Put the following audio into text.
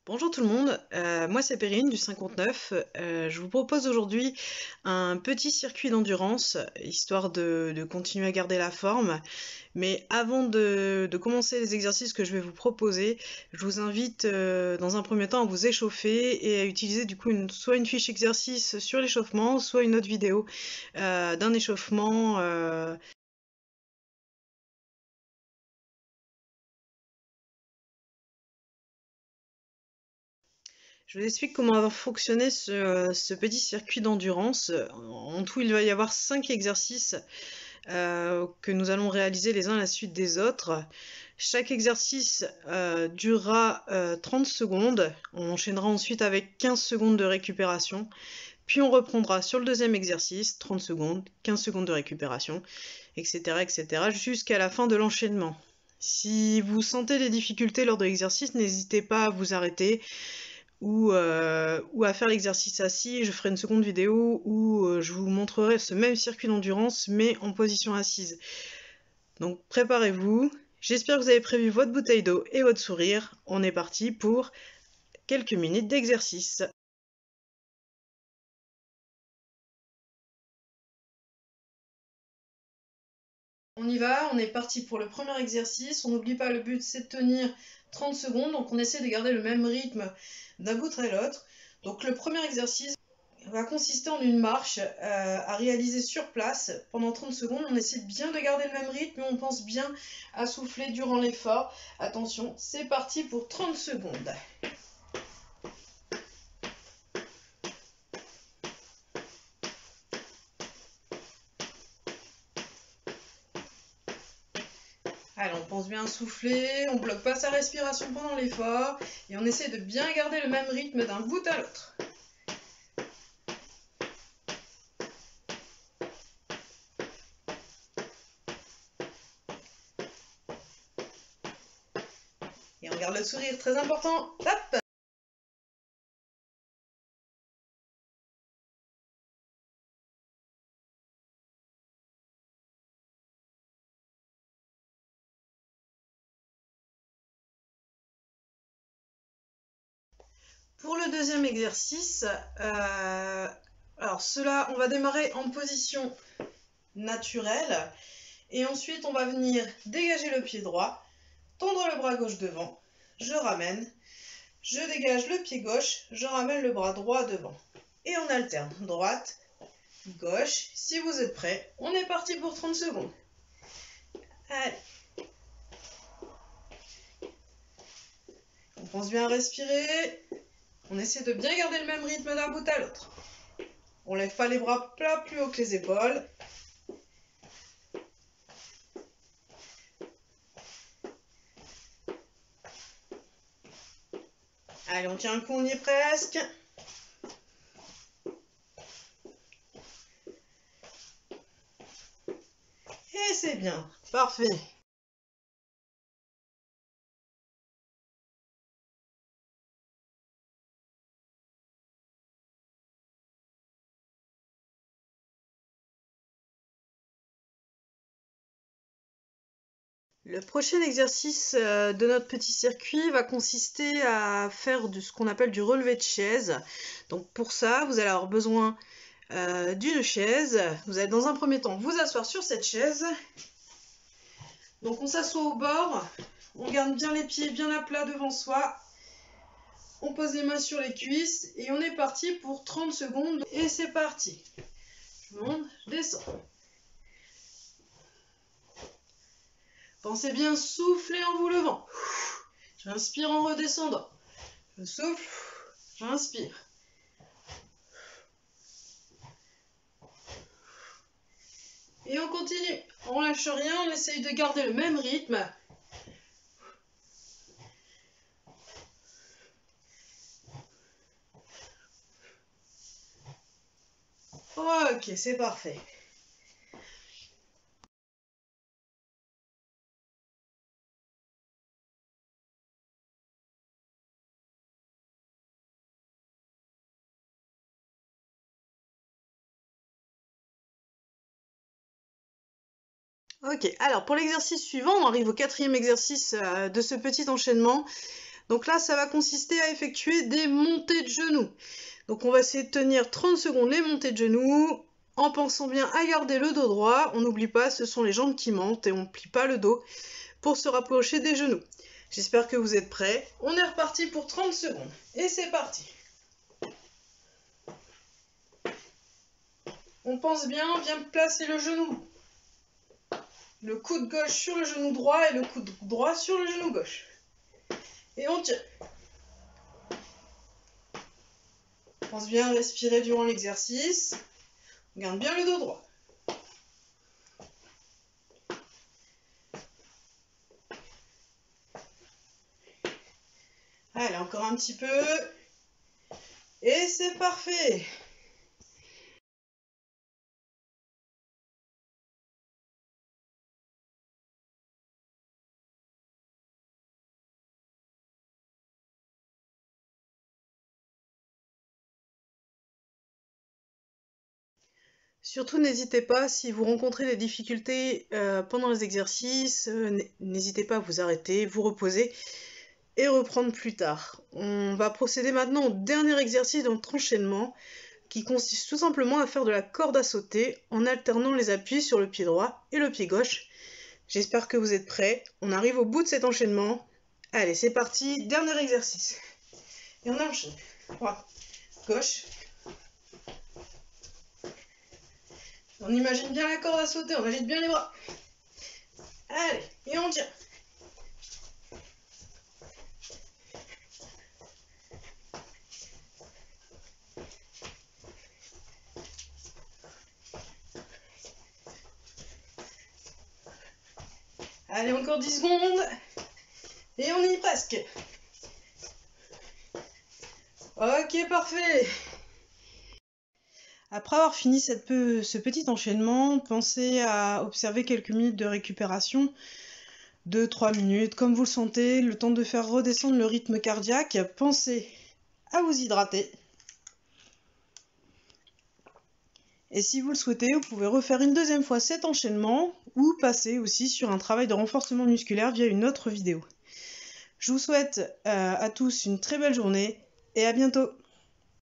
Bonjour tout le monde, moi c'est Perrine du 59. Je vous propose aujourd'hui un petit circuit d'endurance, histoire de continuer à garder la forme. Mais avant de commencer les exercices que je vais vous proposer, je vous invite dans un premier temps à vous échauffer et à utiliser du coup soit une fiche exercice sur l'échauffement, soit une autre vidéo d'un échauffement. Je vous explique comment va fonctionner ce petit circuit d'endurance. En tout, il va y avoir 5 exercices que nous allons réaliser les uns à la suite des autres. Chaque exercice durera 30 secondes. On enchaînera ensuite avec 15 secondes de récupération. Puis on reprendra sur le deuxième exercice, 30 secondes, 15 secondes de récupération, etc., etc., jusqu'à la fin de l'enchaînement. Si vous sentez des difficultés lors de l'exercice, n'hésitez pas à vous arrêter ou à faire l'exercice assis. Je ferai une seconde vidéo où je vous montrerai ce même circuit d'endurance mais en position assise. Donc préparez-vous. J'espère que vous avez prévu votre bouteille d'eau et votre sourire. On est parti pour quelques minutes d'exercice. On y va, on est parti pour le premier exercice. On n'oublie pas, le but c'est de tenir 30 secondes, donc on essaie de garder le même rythme d'un bout à l'autre. Donc le premier exercice va consister en une marche à réaliser sur place pendant 30 secondes. On essaie bien de garder le même rythme, mais on pense bien à souffler durant l'effort. Attention, c'est parti pour 30 secondes. Allez, on pense bien à souffler, on bloque pas sa respiration pendant l'effort et on essaie de bien garder le même rythme d'un bout à l'autre. Et on garde le sourire, très important. Hop! Pour le deuxième exercice, alors cela, on va démarrer en position naturelle et ensuite on va venir dégager le pied droit, tendre le bras gauche devant, je ramène, je dégage le pied gauche, je ramène le bras droit devant. Et on alterne, droite, gauche. Si vous êtes prêts, on est parti pour 30 secondes. Allez. On pense bien à respirer. On essaie de bien garder le même rythme d'un bout à l'autre. On lève pas les bras plats plus haut que les épaules. Allez, on tient un coup, on y est presque. Et c'est bien, parfait. Le prochain exercice de notre petit circuit va consister à faire ce qu'on appelle du relevé de chaise. Donc pour ça, vous allez avoir besoin d'une chaise. Vous allez dans un premier temps vous asseoir sur cette chaise. Donc on s'assoit au bord, on garde bien les pieds bien à plat devant soi. On pose les mains sur les cuisses et on est parti pour 30 secondes. Et c'est parti. Je monte, je descends. Pensez bien souffler en vous levant. J'inspire en redescendant. Je souffle, j'inspire. Et on continue. On lâche rien, on essaye de garder le même rythme. Ok, c'est parfait. Ok, alors pour l'exercice suivant, on arrive au quatrième exercice de ce petit enchaînement. Donc là, ça va consister à effectuer des montées de genoux. Donc on va essayer de tenir 30 secondes les montées de genoux, en pensant bien à garder le dos droit. On n'oublie pas, ce sont les jambes qui montent et on ne plie pas le dos pour se rapprocher des genoux. J'espère que vous êtes prêts. On est reparti pour 30 secondes. Et c'est parti. On pense bien placer le genou. Le coude gauche sur le genou droit et le coude droit sur le genou gauche. Et on tire. On pense bien respirer durant l'exercice. On garde bien le dos droit. Allez, encore un petit peu. Et c'est parfait. Surtout, n'hésitez pas, si vous rencontrez des difficultés pendant les exercices, n'hésitez pas à vous arrêter, vous reposer et reprendre plus tard. On va procéder maintenant au dernier exercice de notre enchaînement, qui consiste tout simplement à faire de la corde à sauter en alternant les appuis sur le pied droit et le pied gauche. J'espère que vous êtes prêts. On arrive au bout de cet enchaînement. Allez, c'est parti, dernier exercice. Et on enchaîne. Droite, gauche. On imagine bien la corde à sauter, on agite bien les bras. Allez, et on tire. Allez, encore 10 secondes. Et on y est presque. Ok, parfait. Après avoir fini ce petit enchaînement, pensez à observer quelques minutes de récupération, 2-3 minutes, comme vous le sentez, le temps de faire redescendre le rythme cardiaque. Pensez à vous hydrater. Et si vous le souhaitez, vous pouvez refaire une deuxième fois cet enchaînement ou passer aussi sur un travail de renforcement musculaire via une autre vidéo. Je vous souhaite à tous une très belle journée et à bientôt.